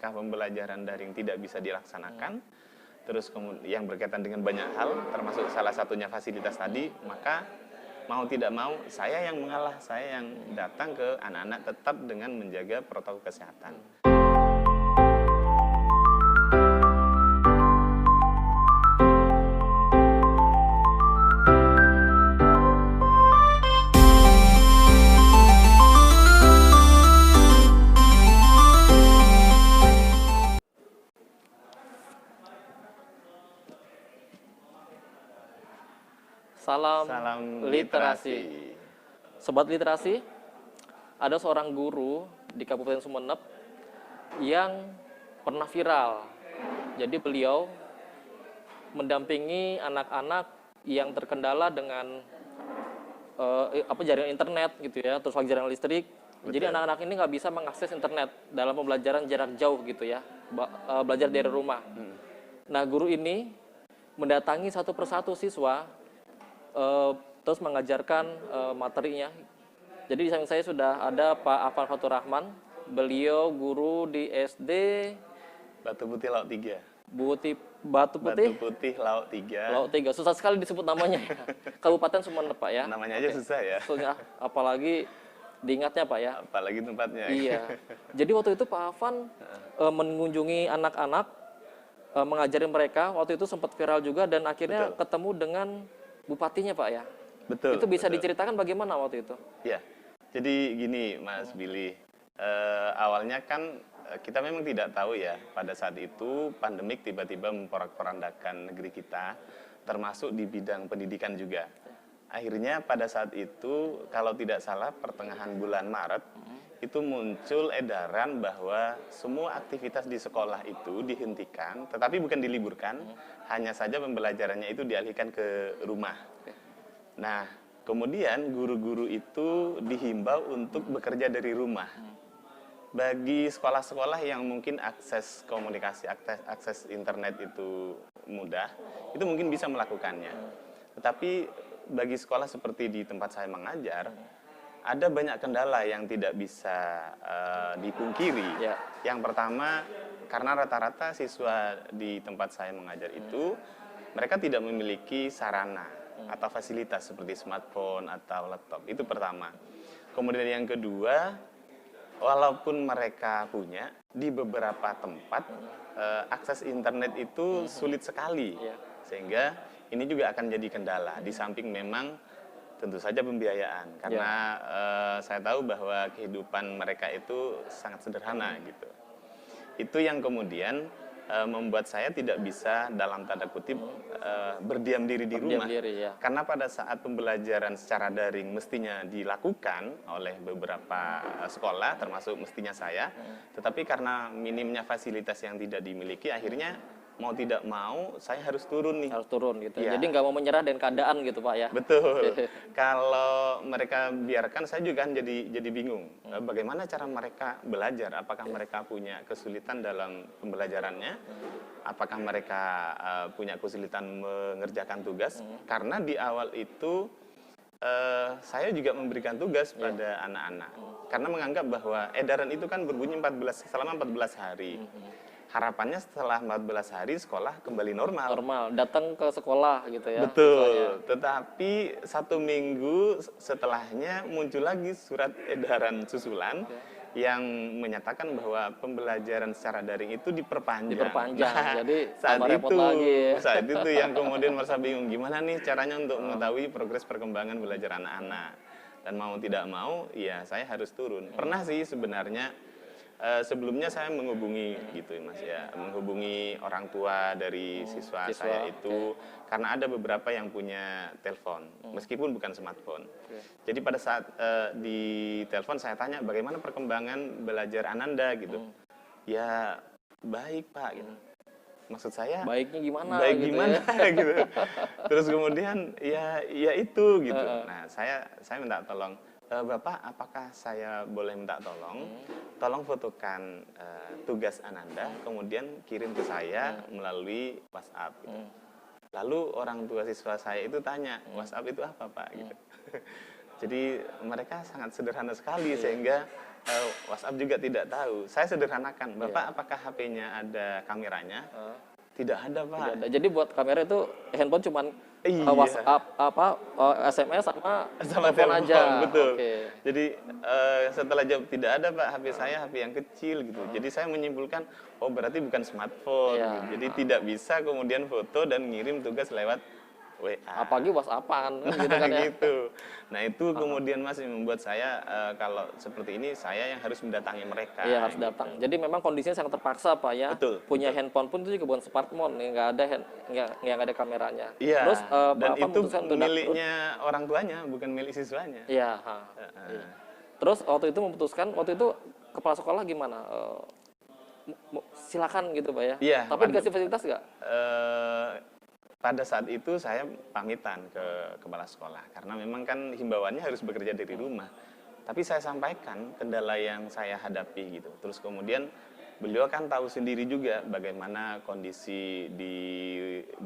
apakah pembelajaran daring tidak bisa dilaksanakan, terus kemudian yang berkaitan dengan banyak hal, termasuk salah satunya fasilitas tadi, maka mau tidak mau saya yang mengalah, saya yang datang ke anak-anak tetap dengan menjaga protokol kesehatan. Salam literasi. Sobat literasi, ada seorang guru di Kabupaten Sumeneb yang pernah viral. Jadi beliau mendampingi anak-anak yang terkendala dengan jaringan internet gitu ya, terus jaringan listrik. Betul. Jadi anak-anak ini nggak bisa mengakses internet dalam pembelajaran jarak jauh gitu ya, belajar dari rumah. Nah, guru ini mendatangi satu persatu siswa, terus mengajarkan materinya. Jadi di samping saya sudah ada Pak Afan Fatur Rahman, beliau guru di SD Batu Putih Laut 3. Batu Putih Laut 3. Laut 3, susah sekali disebut namanya. Kabupaten Sumeneb Pak ya. Namanya aja susah ya. Apalagi diingatnya Pak ya. Apalagi tempatnya. Iya. Jadi waktu itu Pak Afan mengunjungi anak-anak, mengajari mereka. Waktu itu sempat viral juga dan akhirnya ketemu dengan bupatinya Pak ya. Betul. Itu bisa diceritakan bagaimana waktu itu? Ya, jadi gini Mas Billy, awalnya kan kita memang tidak tahu ya pada saat itu pandemik tiba-tiba memporak-porandakan negeri kita, termasuk di bidang pendidikan juga. Akhirnya pada saat itu kalau tidak salah pertengahan bulan Maret itu muncul edaran bahwa semua aktivitas di sekolah itu dihentikan, tetapi bukan diliburkan, hanya saja pembelajarannya itu dialihkan ke rumah. Nah, kemudian guru-guru itu dihimbau untuk bekerja dari rumah. Bagi sekolah-sekolah yang mungkin akses komunikasi, akses internet itu mudah, itu mungkin bisa melakukannya. Tetapi bagi sekolah seperti di tempat saya mengajar, ada banyak kendala yang tidak bisa dipungkiri. Ya. Yang pertama, karena rata-rata siswa di tempat saya mengajar itu, mereka tidak memiliki sarana atau fasilitas seperti smartphone atau laptop. Itu pertama. Kemudian yang kedua, walaupun mereka punya, di beberapa tempat akses internet itu sulit sekali. Sehingga ini juga akan jadi kendala. Di samping memang tentu saja pembiayaan, karena saya tahu bahwa kehidupan mereka itu sangat sederhana gitu. Itu yang kemudian membuat saya tidak bisa dalam tanda kutip berdiam diri di rumah. Karena pada saat pembelajaran secara daring mestinya dilakukan oleh beberapa sekolah, termasuk mestinya saya, tetapi karena minimnya fasilitas yang tidak dimiliki, akhirnya mau tidak mau saya harus turun nih. Harus turun gitu. Ya. Jadi nggak mau menyerah dengan keadaan gitu Pak ya. Betul. Kalau mereka biarkan, saya juga kan jadi bingung. Bagaimana cara mereka belajar? Apakah mereka punya kesulitan dalam pembelajarannya? Apakah mereka punya kesulitan mengerjakan tugas? Karena di awal itu saya juga memberikan tugas pada anak-anak. Karena menganggap bahwa edaran itu kan berbunyi selama 14 hari. Harapannya setelah 14 hari sekolah kembali normal. Datang ke sekolah gitu ya. Betul, tetapi 1 minggu setelahnya muncul lagi surat edaran susulan yang menyatakan bahwa pembelajaran secara daring itu diperpanjang. Nah, jadi saat itu yang kemudian merasa bingung, gimana nih caranya untuk mengetahui progres perkembangan belajar anak-anak. Dan mau tidak mau, ya saya harus turun. Pernah sih sebenarnya, sebelumnya saya menghubungi gitu Mas ya, menghubungi orang tua dari siswa saya itu, karena ada beberapa yang punya telepon, meskipun bukan smartphone. Jadi pada saat di telepon saya tanya bagaimana perkembangan belajar Ananda gitu. Ya baik Pak gitu. Maksud saya baiknya gimana? Baik gitu gimana ya? gitu. Terus kemudian ya itu gitu. Nah saya minta tolong. Bapak, apakah saya boleh minta tolong? Tolong fotokan tugas Ananda, kemudian kirim ke saya melalui WhatsApp. Gitu. Lalu orang tua siswa saya itu tanya, WhatsApp itu apa Pak? Gitu. Jadi mereka sangat sederhana sekali, sehingga WhatsApp juga tidak tahu. Saya sederhanakan, Bapak apakah HP-nya ada kameranya? Tidak ada, Pak. Tidak ada. Jadi buat kamera itu handphone cuman Iya. WhatsApp SMS sama Sama telepon telepon, aja. betul. Oke. Jadi setelah jawab tidak ada, Pak, HP saya HP yang kecil gitu. Jadi saya menyimpulkan, oh berarti bukan smartphone. Iya. Gitu. Jadi tidak bisa kemudian foto dan ngirim tugas lewat WA. Apalagi WhatsApp-an kan gitu kan ya. Gitu. Nah itu kemudian Mas yang membuat saya kalau seperti ini saya yang harus mendatangi mereka. Iya harus gitu. datang. Jadi memang kondisinya sangat terpaksa Pak ya. Betul, Punya handphone pun itu juga bukan smartphone, nggak ada kameranya. Iya. Terus Dan Pak itu memutuskan untuk miliknya orang tuanya, bukan milik siswanya. Iya. Iya. Terus waktu itu memutuskan, waktu itu kepala sekolah gimana? Silakan gitu Pak ya. Iya. Tapi dikasih fasilitas nggak? Pada saat itu saya pamitan ke kepala sekolah karena memang kan himbauannya harus bekerja dari rumah. Tapi saya sampaikan kendala yang saya hadapi gitu. Terus kemudian beliau kan tahu sendiri juga bagaimana kondisi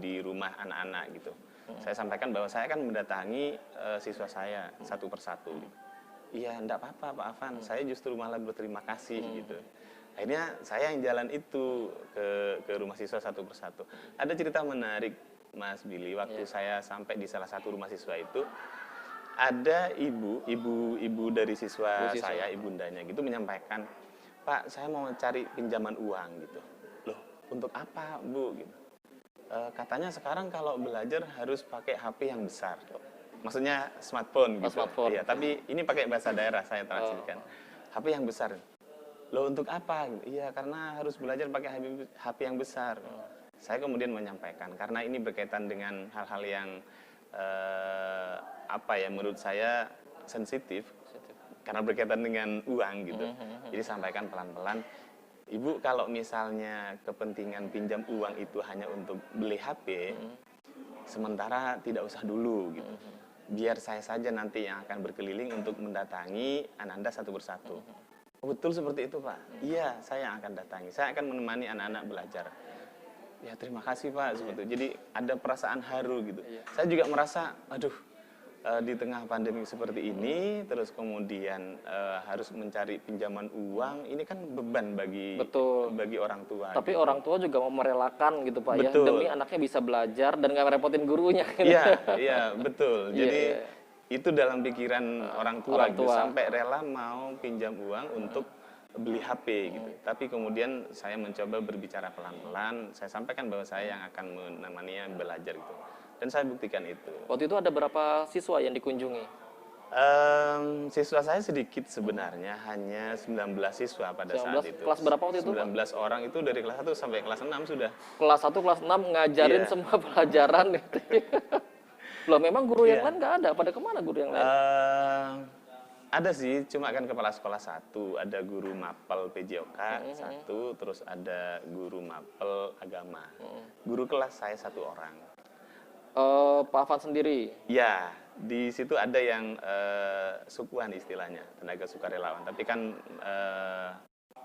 di rumah anak-anak gitu. Saya sampaikan bahwa saya akan mendatangi siswa saya satu persatu. Gitu. Iya, enggak apa-apa Pak Afan, saya justru malah berterima kasih gitu. Akhirnya saya yang jalan itu ke rumah siswa satu persatu. Ada cerita menarik Mas Billy, waktu saya sampai di salah satu rumah siswa itu, ada ibu dari siswa saya, ibundanya gitu menyampaikan, Pak, saya mau cari pinjaman uang gitu. Loh, untuk apa Bu? Gitu. Katanya sekarang kalau belajar harus pakai HP yang besar. Maksudnya smartphone gitu. Smartphone. Iya, tapi ini pakai bahasa daerah saya translasikan. HP yang besar. Loh, untuk apa? Iya, karena harus belajar pakai HP yang besar. Saya kemudian menyampaikan karena ini berkaitan dengan hal-hal yang menurut saya sensitif karena berkaitan dengan uang gitu. Jadi sampaikan pelan-pelan, Ibu kalau misalnya kepentingan pinjam uang itu hanya untuk beli HP, sementara tidak usah dulu gitu. Biar saya saja nanti yang akan berkeliling untuk mendatangi Anda satu persatu. Oh, betul seperti itu Pak. Iya, saya yang akan datangi. Saya akan menemani anak-anak belajar. Ya terima kasih Pak, seperti itu. Jadi ada perasaan haru gitu. Saya juga merasa, aduh, di tengah pandemi seperti ini, terus kemudian harus mencari pinjaman uang, ini kan beban bagi orang tua. Tapi gitu. orang tua juga mau merelakan gitu Pak Betul. ya, demi anaknya bisa belajar dan nggak merepotin gurunya. Iya, betul. Jadi itu dalam pikiran orang tua. Gitu, sampai rela mau pinjam uang untuk beli HP gitu. Tapi kemudian saya mencoba berbicara pelan-pelan, saya sampaikan bahwa saya yang akan menemaninya belajar gitu. Dan saya buktikan itu. Waktu itu ada berapa siswa yang dikunjungi? Siswa saya sedikit sebenarnya, hanya 19 siswa pada saat itu. Kelas berapa waktu itu? 19 orang itu dari kelas 1 sampai kelas 6 sudah. Kelas 1, kelas 6 ngajarin semua pelajaran gitu. Loh memang guru yang lain nggak ada, pada kemana guru yang lain? Ada sih, cuma kan kepala sekolah satu, ada guru mapel PJOK satu, terus ada guru mapel agama. Guru kelas saya satu orang. Pak Afan sendiri? Ya, di situ ada yang sukuan istilahnya, tenaga sukarelawan. Tapi kan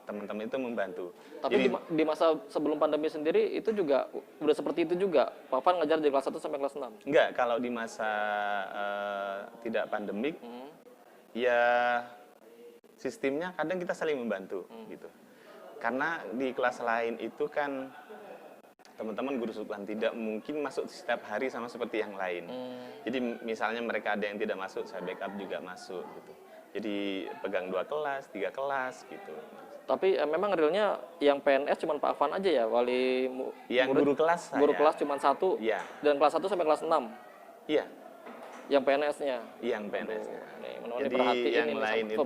teman-teman itu membantu. Tapi di masa sebelum pandemi sendiri itu juga udah seperti itu juga? Pak Afan ngajar dari kelas 1 sampai kelas 6? Enggak, kalau di masa tidak pandemik, ya sistemnya kadang kita saling membantu gitu. Karena di kelas lain itu kan teman-teman guru sukuan tidak mungkin masuk setiap hari sama seperti yang lain. Jadi misalnya mereka ada yang tidak masuk, saya backup juga masuk gitu. Jadi pegang 2 kelas, 3 kelas gitu. Tapi memang realnya yang PNS cuma Pak Afan aja ya, wali yang murid, guru kelas saya. Guru kelas cuma 1. Iya. Dan kelas 1 sampai kelas 6. Iya. Yang PNS-nya. Yang PNS-nya. Jadi yang lain itu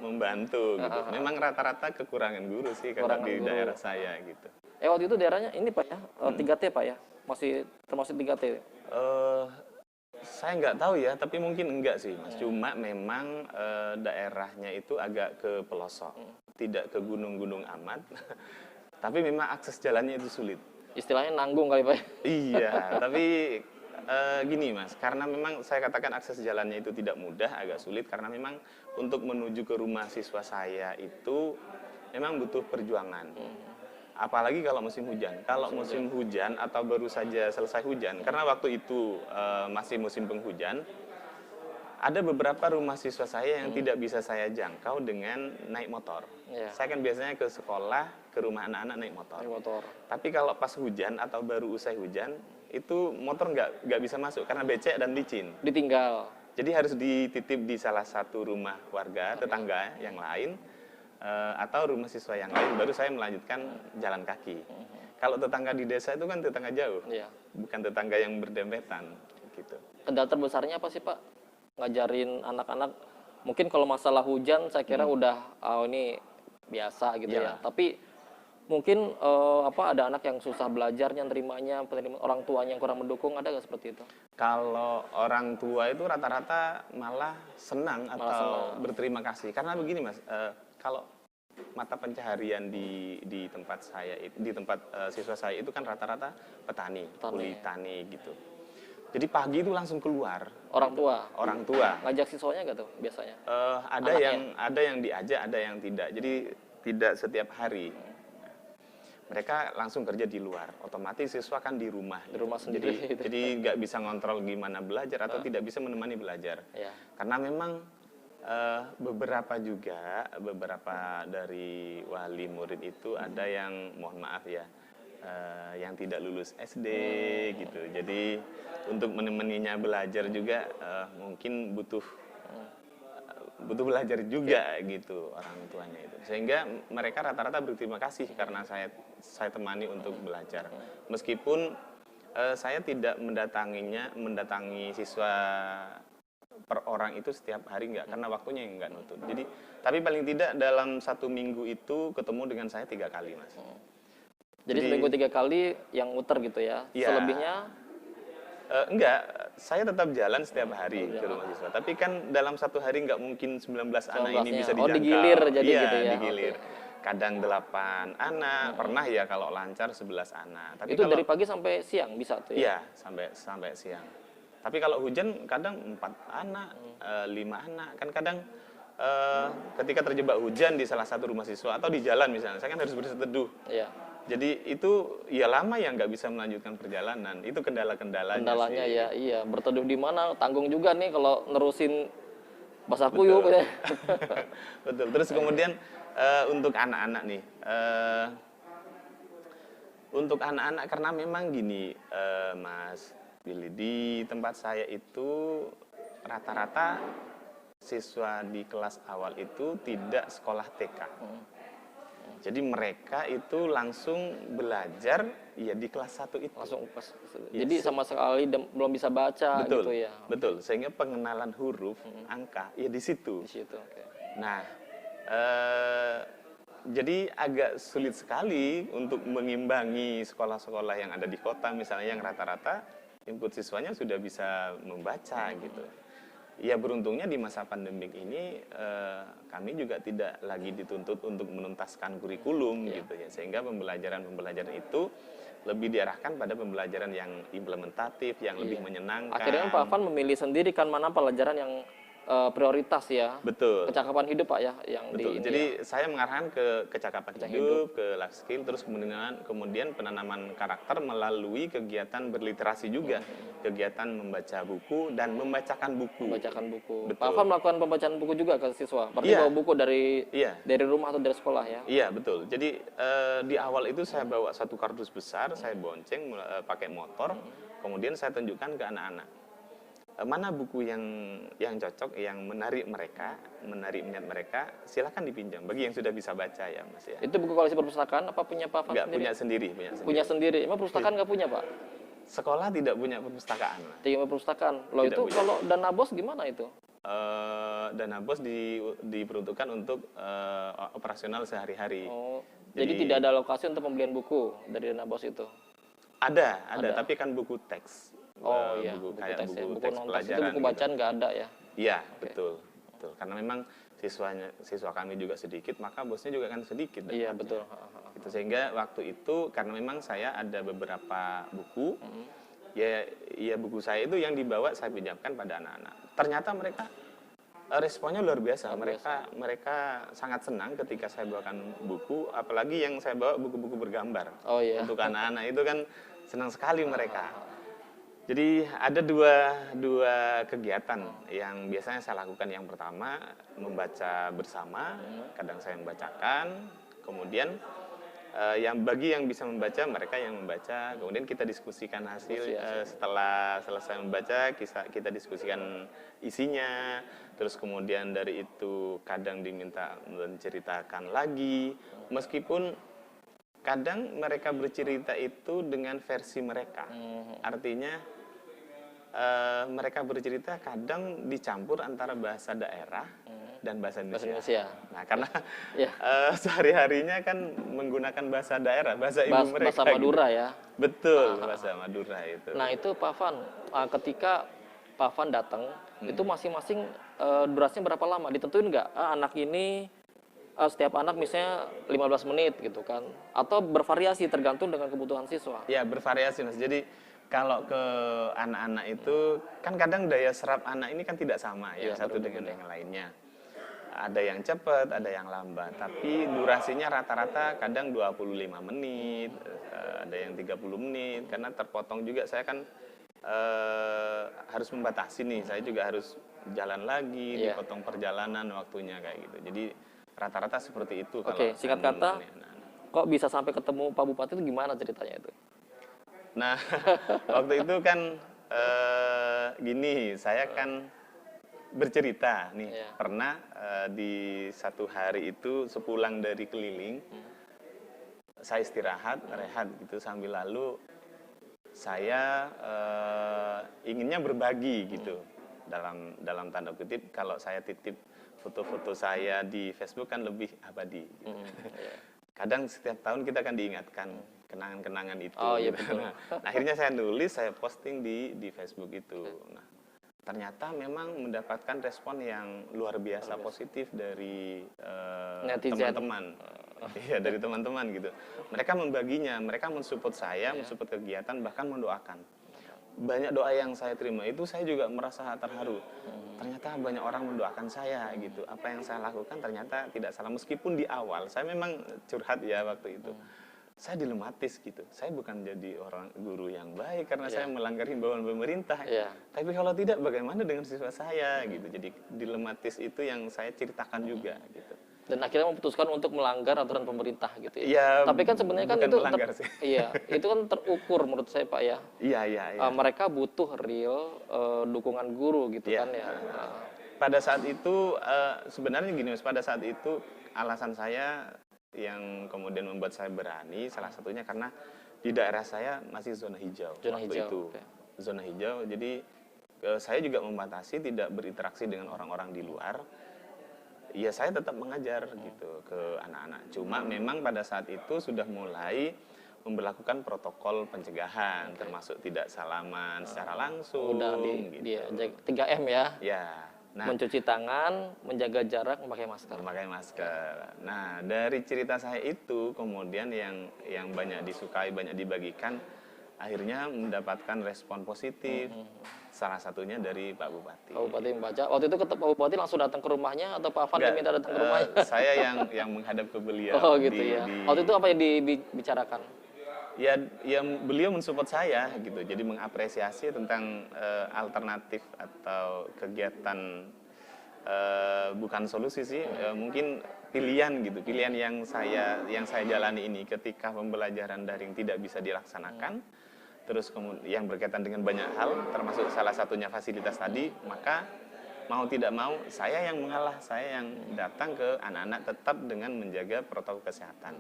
membantu gitu. Memang rata-rata kekurangan guru sih kalau di daerah saya gitu. Waktu itu daerahnya ini Pak ya, 3T Pak ya? Masih termasuk 3T? Saya nggak tahu ya, tapi mungkin enggak sih Mas. Cuma memang daerahnya itu agak ke pelosok. Tidak ke gunung-gunung amat. Tapi memang akses jalannya itu sulit. Istilahnya nanggung kali Pak. Iya, tapi gini Mas, karena memang saya katakan akses jalannya itu tidak mudah, agak sulit karena memang untuk menuju ke rumah siswa saya itu memang butuh perjuangan. Apalagi kalau musim hujan. Kalau musim hujan atau baru saja selesai hujan, karena waktu itu masih musim penghujan, ada beberapa rumah siswa saya yang tidak bisa saya jangkau dengan naik motor. Iya. Saya kan biasanya ke sekolah, ke rumah anak-anak naik motor. Naik motor. Tapi kalau pas hujan atau baru usai hujan, itu motor nggak bisa masuk karena becek dan licin. Ditinggal. Jadi harus dititip di salah satu rumah warga, tetangga yang lain, atau rumah siswa yang lain, baru saya melanjutkan jalan kaki. Kalau tetangga di desa itu kan tetangga jauh, Iya. bukan tetangga yang berdempetan. Gitu. Kendala terbesarnya apa sih Pak? Ngajarin anak-anak, mungkin kalau masalah hujan saya kira udah ini biasa gitu ya. Tapi mungkin ada anak yang susah belajarnya, nerimanya, penerimaan orang tuanya yang kurang mendukung, ada nggak seperti itu? Kalau orang tua itu rata-rata malah senang atau berterima kasih. Karena begini Mas, kalau mata pencaharian di tempat saya, di tempat siswa saya itu kan rata-rata petani, kuli tani gitu. Jadi pagi itu langsung keluar. Orang tua ngajak siswanya nggak tuh biasanya? Ada yang diajak, ada yang tidak. Jadi tidak setiap hari. Mereka langsung kerja di luar. Otomatis siswa kan di rumah. Di rumah sendiri. Jadi nggak bisa ngontrol gimana belajar atau tidak bisa menemani belajar. Ya. Karena memang beberapa dari wali murid itu ada yang mohon maaf ya, yang tidak lulus SD gitu. Jadi untuk menemaninya belajar juga mungkin butuh belajar juga gitu orang tuanya itu. Sehingga mereka rata-rata berterima kasih karena saya temani untuk belajar. Meskipun saya tidak mendatangi siswa per orang itu setiap hari enggak, karena waktunya yang enggak nutut. Jadi tapi paling tidak dalam 1 minggu itu ketemu dengan saya 3 kali Mas. Jadi seminggu 3 kali yang muter gitu ya? Iya. Selebihnya? Enggak, saya tetap jalan setiap hari ke rumah siswa. Tapi kan dalam 1 hari enggak mungkin 19 anak ini bisa dijangkau. Digilir jadi iya, gitu ya? Digilir. Kadang 8 anak, pernah ya kalau lancar 11 anak. Tapi itu kalau, dari pagi sampai siang bisa tuh ya? Iya, sampai siang. Tapi kalau hujan kadang 4 anak, 5 anak. Kan kadang ketika terjebak hujan di salah satu rumah siswa atau di jalan misalnya, saya kan harus berseteduh. Iya. Jadi itu ya lama ya nggak bisa melanjutkan perjalanan. Itu kendalanya sih. Ya, iya. Berteduh di mana? Tanggung juga nih kalau nerusin basah kuyup. Ya. Betul. Terus kemudian untuk anak-anak nih, untuk anak-anak karena memang gini, Mas Billy, di tempat saya itu rata-rata siswa di kelas awal itu tidak sekolah TK. Jadi mereka itu langsung belajar ya di kelas 1 itu. Langsung pas. Jadi sama sekali belum bisa baca gitu ya. Betul. Sehingga pengenalan huruf, angka ya di situ. Di situ. Okay. Nah, jadi agak sulit sekali untuk mengimbangi sekolah-sekolah yang ada di kota misalnya yang rata-rata input siswanya sudah bisa membaca gitu. Ya beruntungnya di masa pandemik ini kami juga tidak lagi dituntut untuk menuntaskan kurikulum gitu ya, sehingga pembelajaran itu lebih diarahkan pada pembelajaran yang implementatif, yang lebih menyenangkan. Akhirnya Pak Afan memilih sendiri kan mana pelajaran yang prioritas ya. Betul. Kecakapan hidup Pak ya yang betul. Jadi saya mengarahkan ke kecakapan hidup, ke life skill, terus kemudian penanaman karakter melalui kegiatan berliterasi juga, kegiatan membaca buku dan membacakan buku. Membacakan buku. Betul. Pak Afan melakukan pembacaan buku juga ke siswa. Berarti bawa buku dari rumah atau dari sekolah ya? Iya betul. Jadi di awal itu saya bawa satu kardus besar, saya bonceng pakai motor, kemudian saya tunjukkan ke anak-anak. Mana buku yang cocok, yang menarik minat mereka, silakan dipinjam. Bagi yang sudah bisa baca ya Mas ya. Itu buku koleksi perpustakaan apa punya Pak Afan sendiri? Punya sendiri. Emang perpustakaan nggak punya Pak? Sekolah tidak punya perpustakaan. Tidak punya perpustakaan. Loh itu punya. Kalau dana bos gimana itu? Dana bos diperuntukkan untuk operasional sehari-hari. Oh, jadi tidak ada alokasi untuk pembelian buku dari dana bos itu? Ada. Tapi kan buku teks. Oh iya, buku teks pelajaran. Itu buku bacaan nggak ada ya? Iya, betul. Karena memang siswa kami juga sedikit, maka bosnya juga kan sedikit. Iya, betul. Gitu, sehingga waktu itu karena memang saya ada beberapa buku, ya buku saya itu yang dibawa saya pinjamkan pada anak-anak. Ternyata mereka responnya luar biasa. Mereka sangat senang ketika saya bawakan buku, apalagi yang saya bawa buku-buku bergambar. Oh iya. Untuk anak-anak itu kan senang sekali mereka. Jadi ada dua kegiatan yang biasanya saya lakukan. Yang pertama membaca bersama, kadang saya membacakan, kemudian yang bagi yang bisa membaca mereka yang membaca, kemudian kita diskusikan hasil setelah selesai membaca, kita diskusikan isinya, terus kemudian dari itu kadang diminta menceritakan lagi, meskipun kadang mereka bercerita itu dengan versi mereka. Artinya mereka bercerita kadang dicampur antara bahasa daerah dan bahasa Indonesia. Nah, karena sehari-harinya kan menggunakan bahasa daerah, bahasa ibu mereka. Bahasa Madura gitu. ya. Betul, bahasa Madura itu. Nah, itu Pak Van, ketika Pak Van datang, itu masing-masing durasinya berapa lama? Ditentuin nggak? Anak ini setiap anak misalnya 15 menit gitu kan, atau bervariasi tergantung dengan kebutuhan siswa? Ya, bervariasi Mas. Jadi kalau ke anak-anak itu kan kadang daya serap anak ini kan tidak sama ya, satu dengan yang lainnya. Ada yang cepat, ada yang lambat, tapi durasinya rata-rata kadang 25 menit, ada yang 30 menit, karena terpotong juga. Saya kan harus membatasi nih, saya juga harus jalan lagi, dipotong perjalanan waktunya kayak gitu. Jadi rata-rata seperti itu. Oke, singkat kata, kok bisa sampai ketemu Pak Bupati itu gimana ceritanya itu? Nah, waktu itu kan gini, saya kan bercerita nih, pernah di satu hari itu sepulang dari keliling, saya istirahat, rehat gitu, sambil lalu saya inginnya berbagi gitu, dalam tanda kutip, kalau saya titip foto-foto saya di Facebook kan lebih abadi. Gitu. Kadang setiap tahun kita kan diingatkan kenangan-kenangan itu. Iya, gitu. betul. Nah, akhirnya saya nulis, saya posting di Facebook itu. Nah, ternyata memang mendapatkan respon yang luar biasa positif dari teman-teman. Iya, dari teman-teman gitu. Mereka membaginya, mereka mensupport saya, mensupport kegiatan, bahkan mendoakan. Banyak doa yang saya terima itu saya juga merasa terharu. Ternyata banyak orang mendoakan saya gitu. Apa yang saya lakukan ternyata tidak salah, meskipun di awal saya memang curhat ya waktu itu. Saya dilematis gitu. Saya bukan jadi orang guru yang baik karena saya melanggar himbauan pemerintah. Tapi kalau tidak, bagaimana dengan siswa saya gitu. Jadi dilematis itu yang saya ceritakan juga gitu. Dan akhirnya memutuskan untuk melanggar aturan pemerintah gitu ya. Ya, tapi kan sebenarnya kan itu itu kan terukur menurut saya Pak ya. Iya. Mereka butuh real dukungan guru gitu kan ya. Pada saat itu sebenarnya gini Mas, pada saat itu alasan saya yang kemudian membuat saya berani, salah satunya karena di daerah saya masih zona hijau. Zona hijau, jadi saya juga membatasi tidak berinteraksi dengan orang-orang di luar. Ya saya tetap mengajar gitu ke anak-anak. Cuma memang pada saat itu sudah mulai memberlakukan protokol pencegahan, termasuk tidak salaman secara langsung. Udah gitu. 3M ya. Ya. Nah, mencuci tangan, menjaga jarak, memakai masker. Nah, dari cerita saya itu kemudian yang banyak disukai, banyak dibagikan, akhirnya mendapatkan respon positif. Salah satunya dari Pak Bupati. Pak Bupati membaca. Waktu itu Pak Bupati langsung datang ke rumahnya atau Pak Van diminta datang ke rumahnya? Saya yang menghadap ke beliau. Oh gitu ya. Waktu itu apa yang dibicarakan? Ya beliau mensupport saya gitu. Jadi mengapresiasi tentang alternatif atau kegiatan bukan solusi sih, mungkin pilihan gitu. Pilihan yang saya jalani ini ketika pembelajaran daring tidak bisa dilaksanakan. Terus kemudian yang berkaitan dengan banyak hal, termasuk salah satunya fasilitas tadi, maka mau tidak mau saya yang mengalah, saya yang datang ke anak-anak tetap dengan menjaga protokol kesehatan.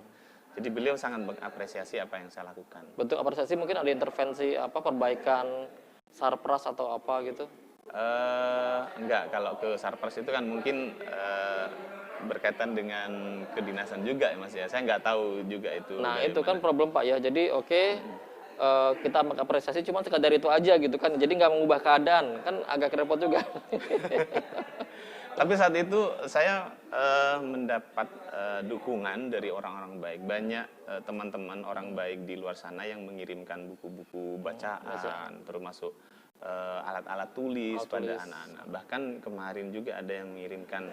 Jadi beliau sangat mengapresiasi apa yang saya lakukan. Bentuk apresiasi mungkin ada intervensi perbaikan sarpras atau apa gitu? Enggak, kalau ke sarpras itu kan mungkin berkaitan dengan kedinasan juga ya Mas ya. Saya nggak tahu juga itu. Nah itu kan problem Pak ya. Jadi kita mengapresiasi cuma sekadar itu aja gitu kan, jadi nggak mengubah keadaan, kan agak repot juga. Tapi saat itu saya mendapat dukungan dari orang-orang baik. Banyak teman-teman orang baik di luar sana yang mengirimkan buku-buku bacaan, termasuk alat-alat tulis pada anak-anak. Bahkan kemarin juga ada yang mengirimkan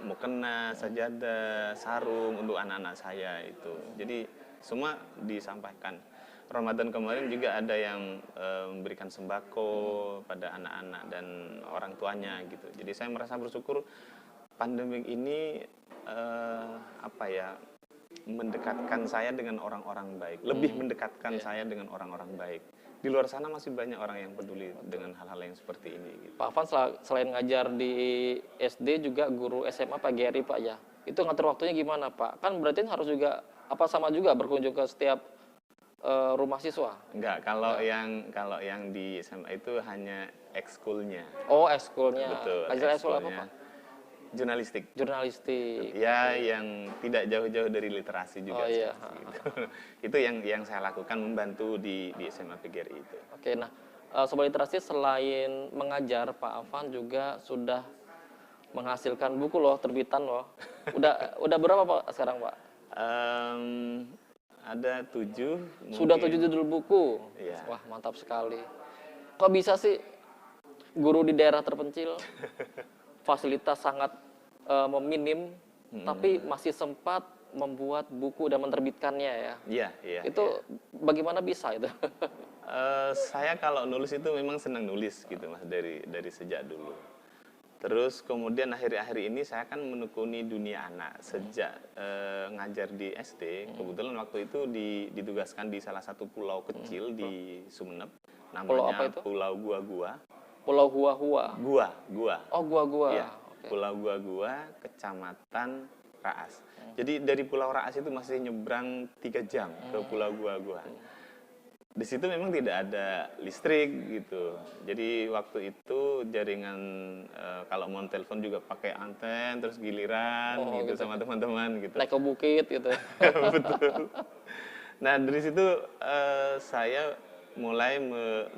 mukena, sajadah, sarung untuk anak-anak saya itu. Jadi semua disampaikan. Ramadan kemarin juga ada yang memberikan sembako pada anak-anak dan orang tuanya gitu. Jadi saya merasa bersyukur pandemi ini apa ya, mendekatkan saya dengan orang-orang baik, lebih mendekatkan saya dengan orang-orang baik. Di luar sana masih banyak orang yang peduli dengan hal-hal yang seperti ini. Gitu. Pak Afan selain ngajar di SD juga guru SMA PGRI Pak ya. Itu ngatur waktunya gimana Pak? Kan berarti harus juga apa sama juga berkunjung ke setiap rumah siswa? Enggak, kalau yang di SMA itu hanya ekskulnya. Oh, ekskulnya. Betul. Ngajar ekskul apa Pak? Jurnalistik. Jurnalistik. Ya, yang tidak jauh-jauh dari literasi juga. Oh iya. Gitu. Itu yang saya lakukan, membantu di SMA PGRI itu. Oke, nah Sobat Literasi selain mengajar, Pak Afan juga sudah menghasilkan buku loh, terbitan loh. Udah berapa Pak sekarang Pak? Ada 7. Sudah 7 judul buku. Iya. Wah, mantap sekali. Kok bisa sih guru di daerah terpencil, fasilitas sangat meminim, tapi masih sempat membuat buku dan menerbitkannya ya? Iya. Itu bagaimana bisa itu? Saya kalau nulis itu memang senang nulis gitu Mas, dari sejak dulu. Terus kemudian akhir-akhir ini saya kan menekuni dunia anak sejak ngajar di SD. Kebetulan waktu itu ditugaskan di salah satu pulau kecil di Sumeneb, namanya Pulau apa itu? Pulau Gua-Gua. Pulau Hua-Hua. Gua. Oh, Gua-Gua. Iya, Oke. Pulau Gua-Gua, Kecamatan Raas. Jadi dari Pulau Raas itu masih nyebrang 3 jam ke Pulau Gua-Gua. Di situ memang tidak ada listrik gitu. Jadi waktu itu jaringan kalau mau telepon juga pakai anten, terus giliran gitu sama teman-teman gitu. Naik ke bukit gitu. Betul. Nah dari situ saya mulai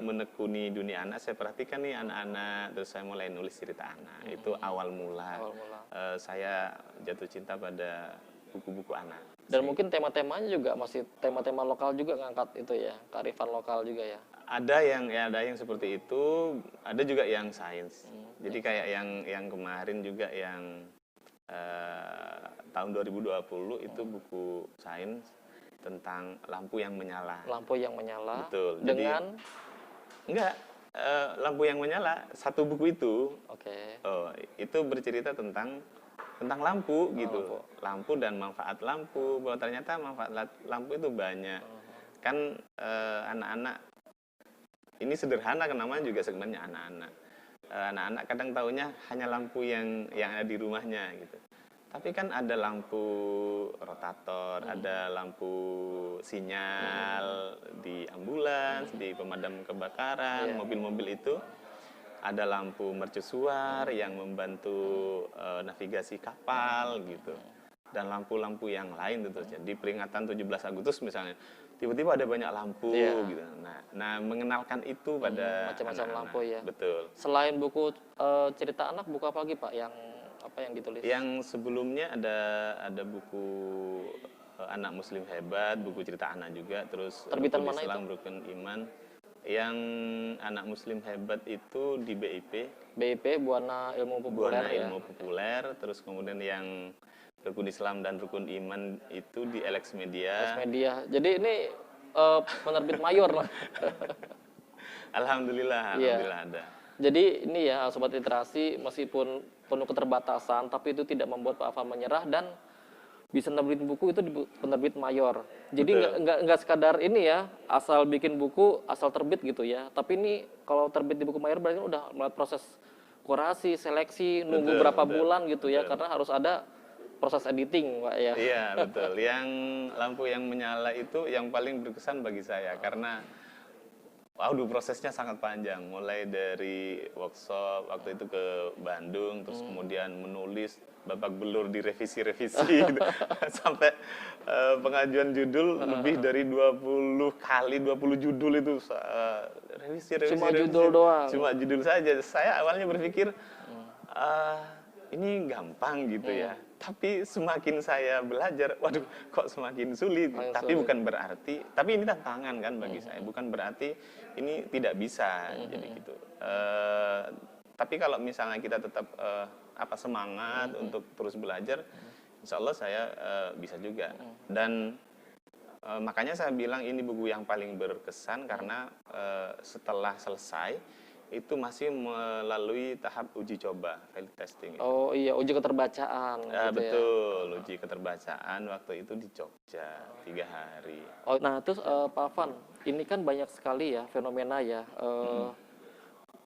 menekuni dunia anak. Saya perhatikan nih anak-anak, terus saya mulai nulis cerita anak. Itu awal mula. Saya jatuh cinta pada buku-buku anak. Dan mungkin tema-temanya juga masih tema-tema lokal juga ngangkat itu ya, kearifan lokal juga ya. Ada yang seperti itu, ada juga yang sains. Jadi kayak yang kemarin juga yang tahun 2020 itu buku sains tentang lampu yang menyala. Lampu yang menyala. Betul. Dengan lampu yang menyala, satu buku itu. Oke. Itu bercerita tentang lampu gitu. Lampu dan manfaat lampu, bahwa ternyata manfaat lampu itu banyak. Kan anak-anak ini sederhana, namanya juga sebenarnya anak-anak. Anak-anak kadang taunya hanya lampu yang ada di rumahnya gitu. Tapi kan ada lampu rotator, ada lampu sinyal di ambulans, di pemadam kebakaran, mobil-mobil itu. Ada lampu mercusuar yang membantu navigasi kapal gitu. Dan lampu-lampu yang lain tentu saja. Di peringatan 17 Agustus misalnya, tiba-tiba ada banyak lampu gitu. Nah, mengenalkan itu pada macam-macam lampu ya. Betul. Selain buku cerita anak, buku apa lagi Pak yang ditulis? Yang sebelumnya ada buku Anak Muslim Hebat, buku cerita anak juga, terus terbitan Rukun mana Islam, itu? Rukun Iman. Yang Anak Muslim Hebat itu di BIP. BIP, Buana Ilmu Populer. Buana Ilmu Populer, terus kemudian yang Rukun Islam dan Rukun Iman itu di Alex Media. Media. Jadi ini penerbit mayor lah. Alhamdulillah ada. Jadi ini ya Sobat Literasi, meskipun penuh keterbatasan, tapi itu tidak membuat Pak Afan menyerah dan bisa nerbitin buku itu di penerbit mayor. Jadi nggak sekadar ini ya, asal bikin buku, asal terbit gitu ya. Tapi ini kalau terbit di buku mayor berarti udah mulai proses kurasi, seleksi, nunggu berapa bulan gitu ya, karena harus ada proses editing Pak ya. Iya betul. Yang lampu yang menyala itu yang paling berkesan bagi saya karena prosesnya sangat panjang. Mulai dari workshop waktu itu ke Bandung, terus kemudian menulis babak belur di revisi-revisi gitu. Sampai pengajuan judul lebih dari 20 kali 20 judul itu revisi. Cuma judul doang. Cuma judul saja. Saya awalnya berpikir ini gampang gitu ya. Tapi semakin saya belajar, waduh kok semakin sulit. Tapi bukan berarti, tapi ini tantangan kan bagi saya. Bukan berarti ini tidak bisa jadi gitu. Tapi kalau misalnya kita tetap semangat untuk terus belajar, insya Allah saya bisa juga. Dan makanya saya bilang ini buku yang paling berkesan karena setelah selesai itu masih melalui tahap uji coba, value testing. Oh iya, uji keterbacaan gitu ya. Betul, uji keterbacaan waktu itu di Jogja 3 hari. Oh, nah terus Pak Afan, ini kan banyak sekali ya fenomena ya,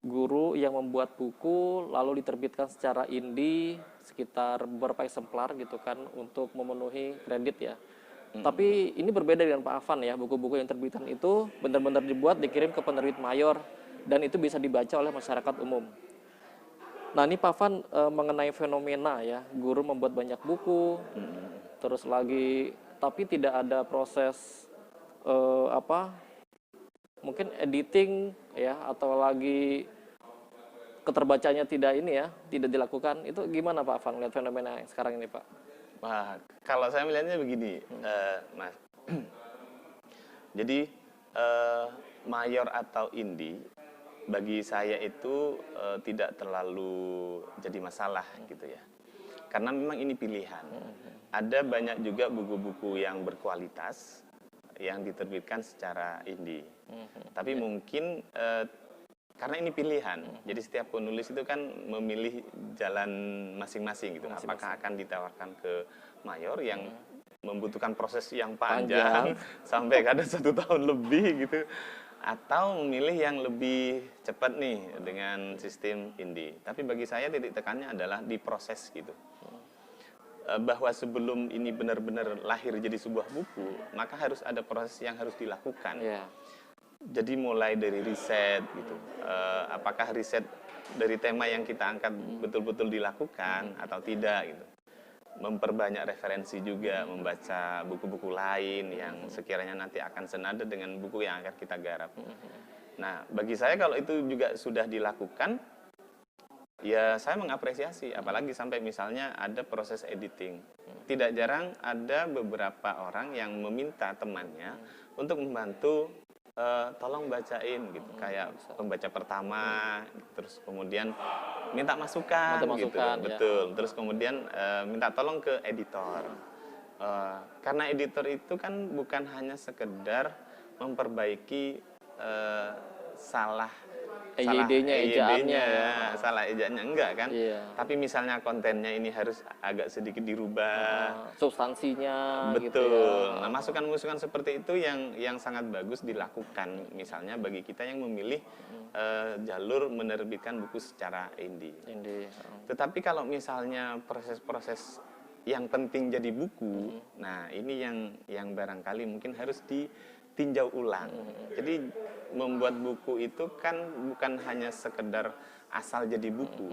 guru yang membuat buku lalu diterbitkan secara indie sekitar beberapa eksemplar gitu kan untuk memenuhi kredit ya. Tapi ini berbeda dengan Pak Afan ya, buku-buku yang terbitan itu benar-benar dibuat, dikirim ke penerbit mayor, dan itu bisa dibaca oleh masyarakat umum. Nah ini Pak Afan mengenai fenomena ya, guru membuat banyak buku, terus lagi, tapi tidak ada proses mungkin editing ya, atau lagi keterbacanya tidak ini ya, tidak dilakukan. Itu gimana Pak Afan lihat fenomena yang sekarang ini Pak? Wah, kalau saya melihatnya begini, Mas. Jadi mayor atau indie bagi saya itu tidak terlalu jadi masalah gitu ya. Karena memang ini pilihan. Ada banyak juga buku-buku yang berkualitas yang diterbitkan secara indie. Tapi mungkin karena ini pilihan, jadi setiap penulis itu kan memilih jalan masing-masing gitu. Apakah akan ditawarkan ke mayor yang membutuhkan proses yang panjang. Sampai kadang 1 tahun lebih gitu, atau memilih yang lebih cepat nih dengan sistem indie. Tapi bagi saya titik tekannya adalah di proses gitu. Bahwa sebelum ini benar-benar lahir jadi sebuah buku, maka harus ada proses yang harus dilakukan. Jadi mulai dari riset gitu, apakah riset dari tema yang kita angkat betul-betul dilakukan atau tidak gitu. Memperbanyak referensi juga, membaca buku-buku lain yang sekiranya nanti akan senada dengan buku yang akan kita garap. Nah, bagi saya kalau itu juga sudah dilakukan, ya saya mengapresiasi, apalagi sampai misalnya ada proses editing. Tidak jarang ada beberapa orang yang meminta temannya untuk membantu, tolong bacain gitu, kayak pembaca pertama, terus kemudian minta masukan gitu, betul. Terus kemudian minta tolong ke editor, karena editor itu kan bukan hanya sekedar memperbaiki salah EYD-nya, salah ejaannya enggak kan? Tapi misalnya kontennya ini harus agak sedikit dirubah, substansinya, betul. Gitu ya. Nah, masukan-masukan seperti itu yang sangat bagus dilakukan. Misalnya bagi kita yang memilih jalur menerbitkan buku secara indie. Tetapi kalau misalnya proses-proses yang penting jadi buku, nah ini yang barangkali mungkin harus ditinjau ulang. Jadi membuat buku itu kan bukan hanya sekedar asal jadi buku,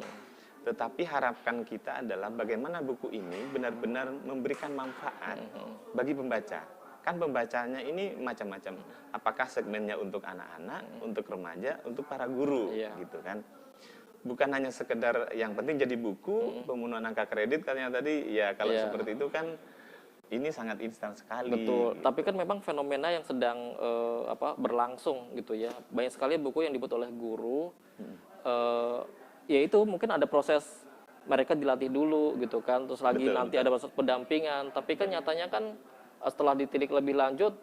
tetapi harapan kita adalah bagaimana buku ini benar-benar memberikan manfaat bagi pembaca. Kan pembacanya ini macam-macam. Apakah segmennya untuk anak-anak, untuk remaja, untuk para guru, gitu kan? Bukan hanya sekedar yang penting jadi buku, pemenuhan angka kredit katanya tadi, ya kalau seperti itu kan ini sangat instan sekali. Betul. Gitu. Tapi kan memang fenomena yang sedang berlangsung gitu ya. Banyak sekali buku yang dibuat oleh guru. Ya itu mungkin ada proses mereka dilatih dulu gitu kan. Terus lagi nanti ada proses pendampingan. Tapi kan nyatanya kan setelah ditilik lebih lanjut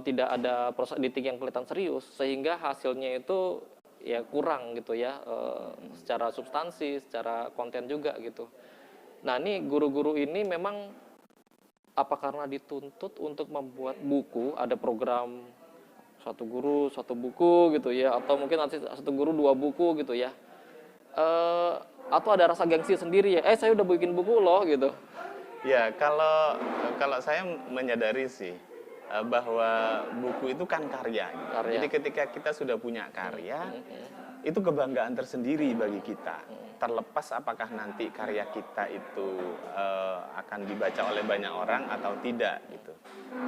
tidak ada proses editing yang kelihatan serius, sehingga hasilnya itu ya kurang gitu ya, secara substansi, secara konten juga gitu. Nah ini guru-guru ini memang apa karena dituntut untuk membuat buku, ada program satu guru satu buku gitu ya, atau mungkin nanti satu guru 2 buku gitu ya, atau ada rasa gengsi sendiri ya, saya udah bikin buku loh gitu. Ya kalau saya menyadari sih bahwa buku itu kan karya. Jadi ketika kita sudah punya karya, itu kebanggaan tersendiri bagi kita. Terlepas apakah nanti karya kita itu akan dibaca oleh banyak orang atau tidak gitu.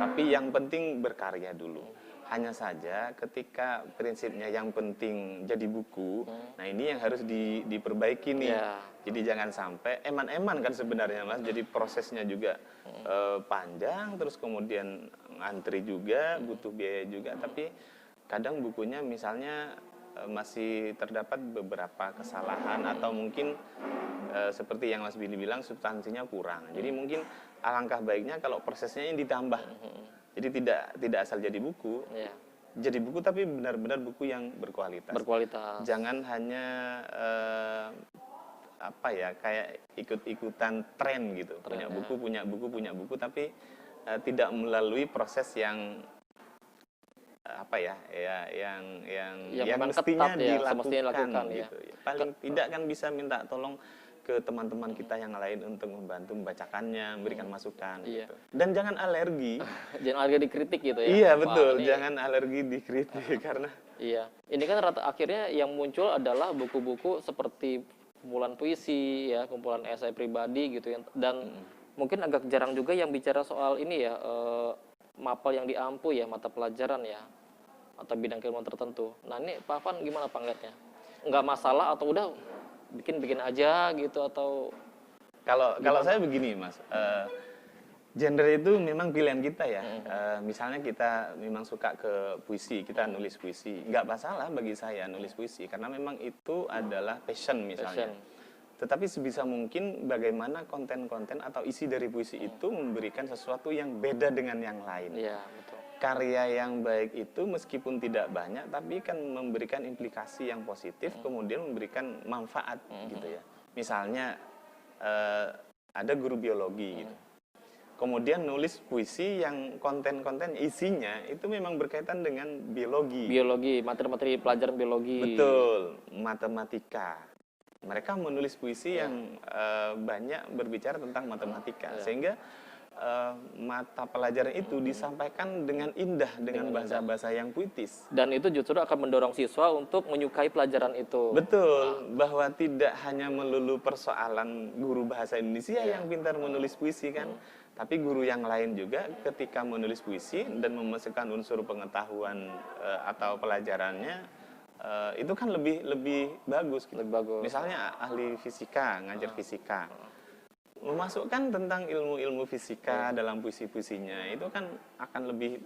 Tapi yang penting berkarya dulu. Hanya saja ketika prinsipnya yang penting jadi buku, nah ini yang harus diperbaiki nih. Jadi jangan sampai eman-eman kan sebenarnya Mas. Jadi prosesnya juga panjang, terus kemudian antri juga, butuh biaya juga. Tapi kadang bukunya misalnya masih terdapat beberapa kesalahan atau mungkin seperti yang Mas Billy bilang substansinya kurang. Jadi mungkin alangkah baiknya kalau prosesnya ini ditambah. Jadi tidak asal jadi buku. Iya. Jadi buku tapi benar-benar buku yang berkualitas. Berkualitas. Jangan hanya kayak ikut-ikutan tren gitu. Tren, punya buku tapi tidak melalui proses yang yang mestinya dilakukan gitu. Ya. Paling tidak kan bisa minta tolong ke teman-teman kita yang lain untuk membantu membacakannya, memberikan masukan gitu. Dan jangan alergi. Jangan alergi dikritik gitu ya. Iya, betul. Jangan alergi dikritik karena iya. Ini kan akhirnya yang muncul adalah buku-buku seperti kumpulan puisi ya, kumpulan esai pribadi gitu ya. Dan mungkin agak jarang juga yang bicara soal ini ya, mapel yang diampu ya, mata pelajaran ya, atau bidang keilmuan tertentu. Nah ini Pak Afan gimana Pak ngeliatnya? Nggak masalah atau udah bikin aja gitu, atau kalau saya begini Mas, genre itu memang pilihan kita ya. Misalnya kita memang suka ke puisi, kita nulis puisi, nggak masalah bagi saya nulis puisi karena memang itu adalah passion misalnya. Tetapi sebisa mungkin bagaimana konten-konten atau isi dari puisi itu memberikan sesuatu yang beda dengan yang lain. Iya, betul. Karya yang baik itu meskipun tidak banyak tapi kan memberikan implikasi yang positif, kemudian memberikan manfaat gitu ya. Misalnya ada guru biologi gitu. Kemudian nulis puisi yang konten-konten isinya itu memang berkaitan dengan biologi. Biologi, materi-materi pelajaran biologi. Betul, matematika. Mereka menulis puisi yang banyak berbicara tentang matematika, sehingga mata pelajaran itu disampaikan dengan indah, dengan bahasa-bahasa yang puitis. Dan itu justru akan mendorong siswa untuk menyukai pelajaran itu. Betul, bahwa tidak hanya melulu persoalan guru bahasa Indonesia yang pintar menulis puisi kan, tapi guru yang lain juga ketika menulis puisi dan memasukkan unsur pengetahuan atau pelajarannya, itu kan lebih bagus. Gitu. Lebih bagus. Misalnya ahli fisika, ngajar fisika. Memasukkan tentang ilmu-ilmu fisika dalam puisi-puisinya itu kan akan lebih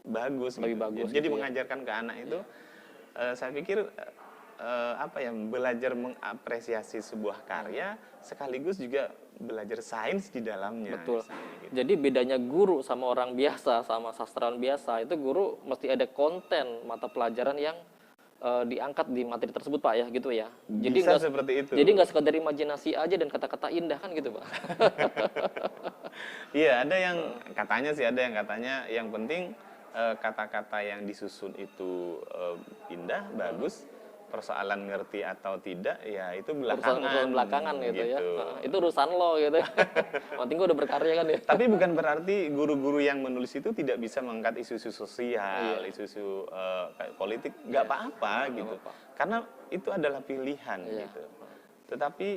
bagus. Lebih gitu. bagus. Jadi gitu mengajarkan ke anak itu, saya pikir belajar mengapresiasi sebuah karya sekaligus juga belajar sains di dalamnya. Betul. Misalnya, gitu. Jadi bedanya guru sama orang biasa, sama sastrawan biasa, itu guru mesti ada konten mata pelajaran yang diangkat di materi tersebut Pak ya, gitu ya. Jadi bisa seperti itu. Jadi nggak sekedar imajinasi aja dan kata-kata indah kan gitu Pak. Iya, ada yang katanya yang penting kata-kata yang disusun itu indah, bagus. Persoalan ngerti atau tidak ya itu belakangan gitu ya. Itu urusan lo gitu. Penting gue udah berkarya kan ya. Tapi bukan berarti guru-guru yang menulis itu tidak bisa mengangkat isu-isu sosial, isu-isu kayak politik, nggak apa-apa gitu. Karena itu adalah pilihan gitu. Tetapi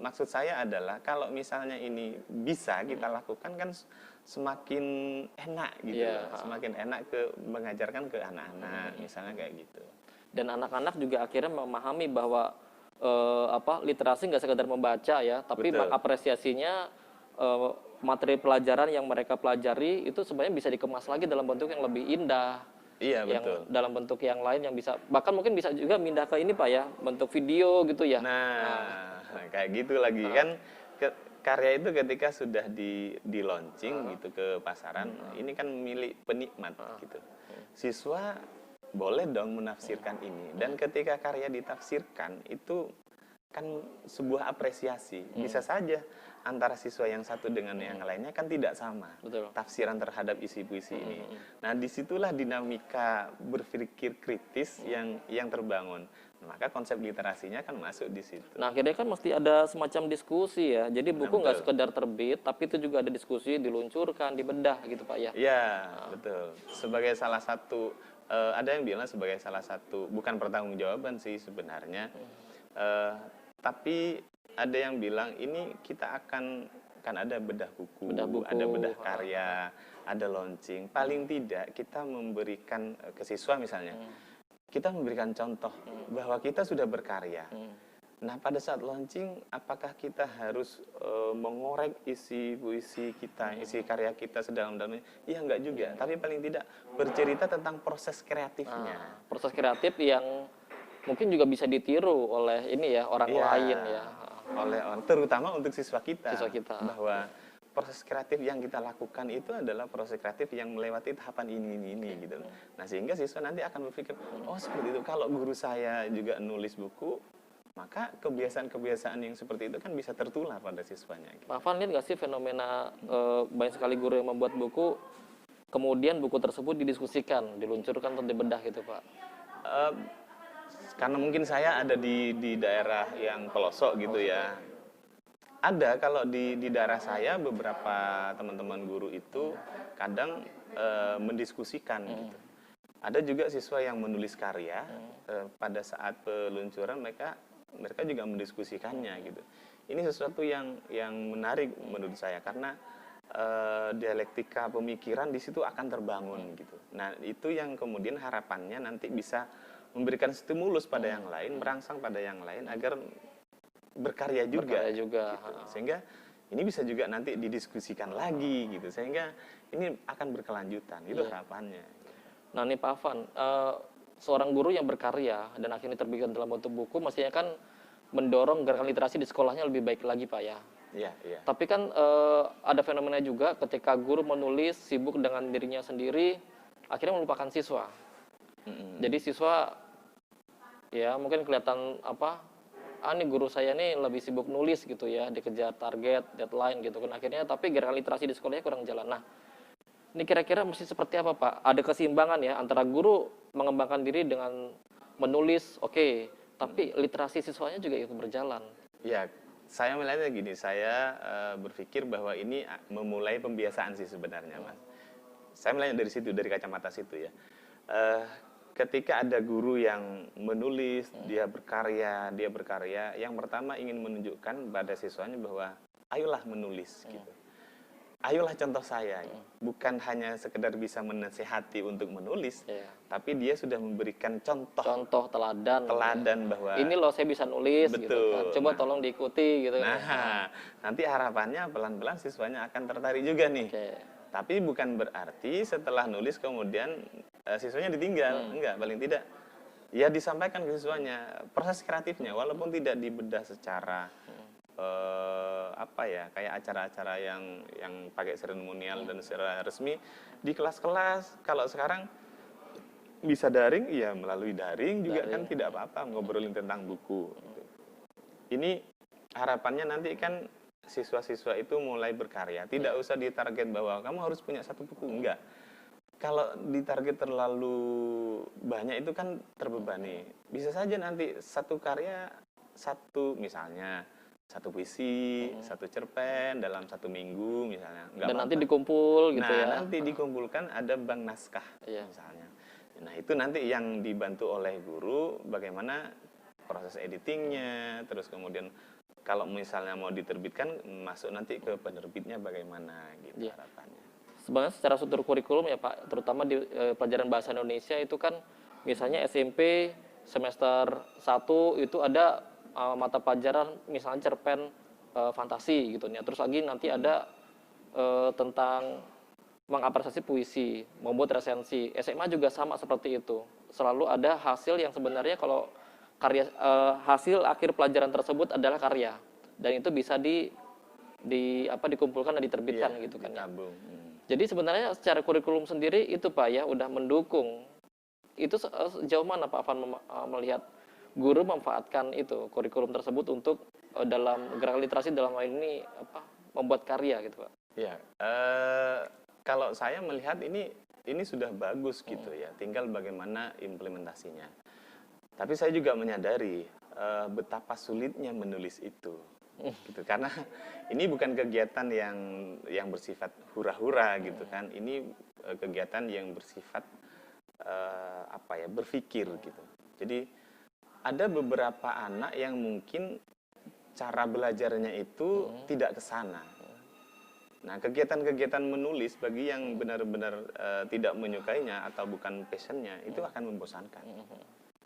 maksud saya adalah kalau misalnya ini bisa kita lakukan kan semakin enak gitu, semakin enak mengajarkan ke anak-anak, misalnya kayak gitu. Dan anak-anak juga akhirnya memahami bahwa literasi nggak sekedar membaca ya, tapi mengapresiasinya materi pelajaran yang mereka pelajari itu sebenarnya bisa dikemas lagi dalam bentuk yang lebih indah. Iya, yang betul. Dalam bentuk yang lain yang bisa, bahkan mungkin bisa juga pindah ke ini Pak ya, bentuk video gitu ya. Nah kayak gitu lagi kan. Karya itu ketika sudah di launching gitu ke pasaran, ini kan milik penikmat gitu. Siswa boleh dong menafsirkan ini, dan ketika karya ditafsirkan itu kan sebuah apresiasi. Bisa saja antara siswa yang satu dengan yang lainnya kan tidak sama. Betul. Tafsiran terhadap isi puisi ini. Nah, disitulah dinamika berpikir kritis yang terbangun. Maka konsep literasinya kan masuk di situ. Nah, akhirnya kan mesti ada semacam diskusi ya. Jadi buku nggak sekedar terbit, tapi itu juga ada diskusi, diluncurkan, dibedah gitu Pak ya. Iya, betul. Sebagai salah satu, ada yang bilang sebagai salah satu, bukan pertanggungjawaban sih sebenarnya. Tapi ada yang bilang ini kita kan ada bedah buku, ada bedah karya, ada launching. Paling tidak kita memberikan ke siswa misalnya, kita memberikan contoh bahwa kita sudah berkarya. Nah, pada saat launching, apakah kita harus mengorek isi puisi kita, isi karya kita sedalam-dalamnya? Iya, enggak juga. Tapi paling tidak bercerita tentang proses kreatifnya. Proses kreatif yang mungkin juga bisa ditiru oleh ini ya, orang lain ya. Terutama untuk siswa kita. Siswa kita. Bahwa proses kreatif yang kita lakukan itu adalah proses kreatif yang melewati tahapan ini gitu. Nah, sehingga siswa nanti akan berpikir, oh seperti itu, kalau guru saya juga nulis buku, maka kebiasaan-kebiasaan yang seperti itu kan bisa tertular pada siswanya. Gitu. Pak Afan, lihat nggak sih fenomena banyak sekali guru yang membuat buku, kemudian buku tersebut didiskusikan, diluncurkan atau dibedah gitu Pak? Karena mungkin saya ada di daerah yang pelosok gitu ya. Ada, kalau di daerah saya beberapa teman-teman guru itu kadang mendiskusikan gitu. Ada juga siswa yang menulis karya, pada saat peluncuran mereka juga mendiskusikannya gitu. Ini sesuatu yang menarik menurut saya, karena dialektika pemikiran di situ akan terbangun gitu. Nah, itu yang kemudian harapannya nanti bisa memberikan stimulus pada yang lain, merangsang pada yang lain agar berkarya juga. Gitu. Sehingga ini bisa juga nanti didiskusikan lagi gitu, sehingga ini akan berkelanjutan. Itu harapannya. Nah nih Pak Afan, seorang guru yang berkarya dan akhirnya terbitkan dalam bentuk buku, mestinya kan mendorong gerakan literasi di sekolahnya lebih baik lagi Pak ya. Iya. Tapi kan ada fenomena juga ketika guru menulis sibuk dengan dirinya sendiri, akhirnya melupakan siswa. Jadi siswa ya mungkin kelihatan ini guru saya nih lebih sibuk nulis gitu ya, dikejar target, deadline gitu kan akhirnya, tapi gerakan literasi di sekolahnya kurang jalan. Nah, ini kira-kira mesti seperti apa Pak? Ada keseimbangan ya antara guru mengembangkan diri dengan menulis, oke, tapi literasi siswanya juga ikut berjalan. Ya, saya melihatnya gini, saya berpikir bahwa ini memulai pembiasaan sih sebenarnya, Mas. Saya melihatnya dari situ, dari kacamata situ ya. Ketika ada guru yang menulis, dia berkarya, yang pertama ingin menunjukkan pada siswanya bahwa ayolah menulis gitu. Ayolah contoh saya, bukan hanya sekedar bisa menasehati untuk menulis, tapi dia sudah memberikan contoh teladan bahwa ini loh saya bisa nulis, betul, gitu kan. Coba tolong diikuti gitu. Nah, nanti harapannya pelan-pelan siswanya akan tertarik juga nih. Tapi bukan berarti setelah nulis kemudian siswanya ditinggal, enggak, paling tidak ya disampaikan ke siswanya proses kreatifnya, walaupun tidak dibedah secara kayak acara-acara yang pakai seremonial dan secara resmi di kelas-kelas. Kalau sekarang bisa daring, ya melalui daring juga kan tidak apa-apa ngobrolin tentang buku. Ini harapannya nanti kan siswa-siswa itu mulai berkarya, tidak usah ditarget bahwa kamu harus punya satu buku, enggak. Kalau ditarget terlalu banyak itu kan terbebani. Bisa saja nanti satu karya, misalnya satu puisi, satu cerpen dalam satu minggu misalnya. Enggak dan nanti dikumpul gitu ya. Nah, nanti dikumpulkan ada bank naskah misalnya. Nah, itu nanti yang dibantu oleh guru bagaimana proses editingnya, terus kemudian kalau misalnya mau diterbitkan, masuk nanti ke penerbitnya bagaimana gitu harapannya. Sebenarnya secara struktur kurikulum ya Pak, terutama di pelajaran bahasa Indonesia itu kan misalnya SMP semester 1 itu ada mata pelajaran misalnya cerpen fantasi gitu ya. Terus lagi nanti ada tentang mengapresiasi puisi, membuat resensi. SMA juga sama seperti itu. Selalu ada hasil yang sebenarnya kalau karya hasil akhir pelajaran tersebut adalah karya, dan itu bisa dikumpulkan dan diterbitkan gitu kan ya. Jadi sebenarnya secara kurikulum sendiri itu Pak ya udah mendukung. Itu sejauh mana Pak Afan melihat guru memanfaatkan itu kurikulum tersebut untuk dalam gerakan literasi dalam hal ini membuat karya gitu Pak? Ya, kalau saya melihat ini sudah bagus gitu ya, tinggal bagaimana implementasinya. Tapi saya juga menyadari betapa sulitnya menulis itu, gitu. Karena ini bukan kegiatan yang bersifat hura-hura gitu kan. Ini kegiatan yang bersifat berpikir gitu. Jadi ada beberapa anak yang mungkin cara belajarnya itu tidak ke sana. Nah, kegiatan-kegiatan menulis bagi yang benar-benar tidak menyukainya atau bukan passionnya itu akan membosankan.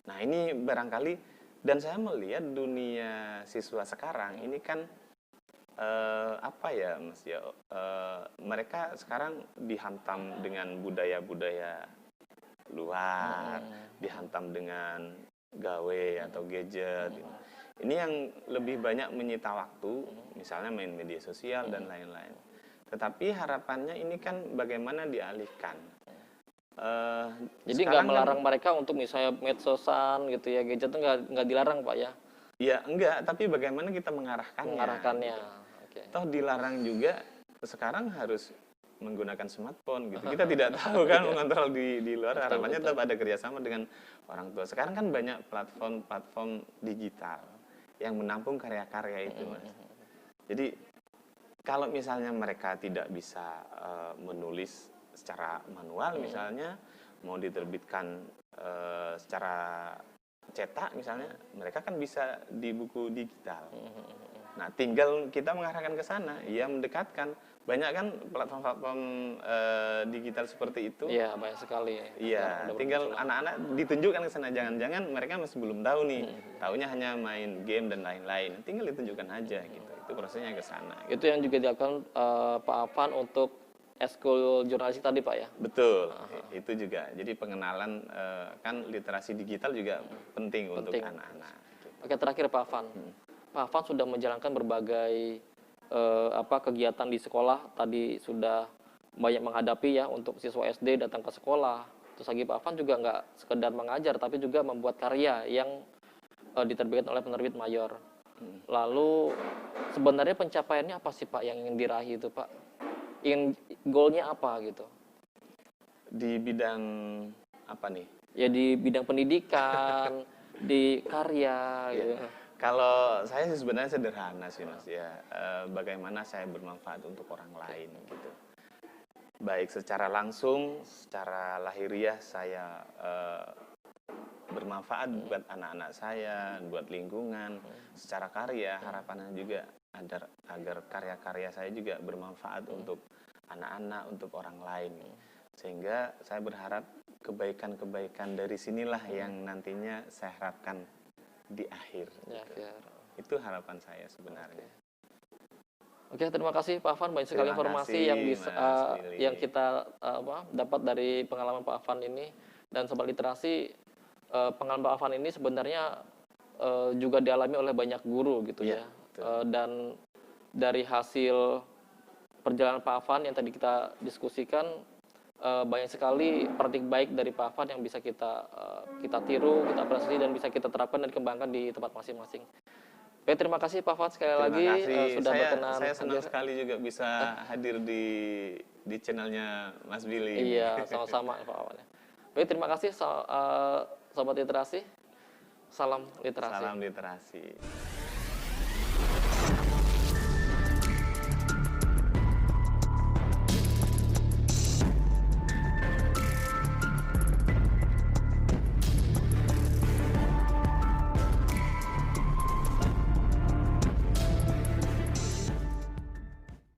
Nah, ini barangkali, dan saya melihat dunia siswa sekarang ini kan Mas ya, mereka sekarang dihantam dengan budaya-budaya luar, dihantam dengan gawe atau gadget. Ini yang lebih banyak menyita waktu, misalnya main media sosial dan lain-lain. Tetapi harapannya ini kan bagaimana dialihkan. Jadi nggak melarang mereka untuk misalnya medsosan gitu ya, gadget itu nggak dilarang Pak ya? Ya enggak, tapi bagaimana kita mengarahkannya. Mengarahkannya. Oke. Toh dilarang juga sekarang harus menggunakan smartphone gitu. Kita tidak tahu kan mengontrol di luar. Harapannya tetap ada kerjasama dengan orang tua. Sekarang kan banyak platform digital yang menampung karya-karya itu, Mas. Jadi kalau misalnya mereka tidak bisa menulis secara manual, misalnya mau diterbitkan secara cetak misalnya, mereka kan bisa di buku digital. Nah, tinggal kita mengarahkan ke sana, ya mendekatkan. Banyak kan platform-platform digital seperti itu. Iya, banyak sekali. Iya, tinggal anak-anak ditunjukkan ke sana. Jangan-jangan mereka masih belum tahu nih. Taunya hanya main game dan lain-lain. Tinggal ditunjukkan aja gitu. Itu prosesnya ke sana. Itu yang juga dilakukan Pak Afan untuk eskul jurnalistik tadi Pak ya? Betul, itu juga. Jadi pengenalan kan literasi digital juga penting untuk anak-anak. Oke, terakhir Pak Afan. Pak Afan sudah menjalankan berbagai kegiatan di sekolah. Tadi sudah banyak menghadapi ya untuk siswa SD datang ke sekolah. Terus lagi Pak Afan juga nggak sekedar mengajar, tapi juga membuat karya yang diterbitkan oleh penerbit mayor. Lalu sebenarnya pencapaiannya apa sih Pak yang ingin diraih itu Pak? Ingin goalnya apa gitu? Di bidang apa nih? Ya di bidang pendidikan, di karya gitu. Kalau saya sih sebenarnya sederhana sih Mas ya. Bagaimana saya bermanfaat untuk orang lain gitu. Baik secara langsung, secara lahiriah saya bermanfaat buat anak-anak saya, buat lingkungan. Secara karya harapannya juga agar karya-karya saya juga bermanfaat untuk anak-anak, untuk orang lain. Sehingga saya berharap kebaikan-kebaikan dari sinilah yang nantinya saya harapkan di akhir. Itu harapan saya sebenarnya. Oke, terima kasih Pak Afan, banyak sekali informasi yang bisa yang kita dapat dari pengalaman Pak Afan ini. Dan sobat literasi, pengalaman Pak Afan ini sebenarnya juga dialami oleh banyak guru gitu ya. Dan dari hasil perjalanan Pak Afan yang tadi kita diskusikan, banyak sekali praktik baik dari Pak Afan yang bisa kita tiru, kita apresiasi dan bisa kita terapkan dan kembangkan di tempat masing-masing. Baik, terima kasih Pak Afan sekali lagi sudah berkenan. Saya senang sekali juga bisa hadir di channelnya Mas Billy. Iya, sama-sama Pak Afan. Baik, terima kasih sobat literasi. Salam literasi. Salam literasi.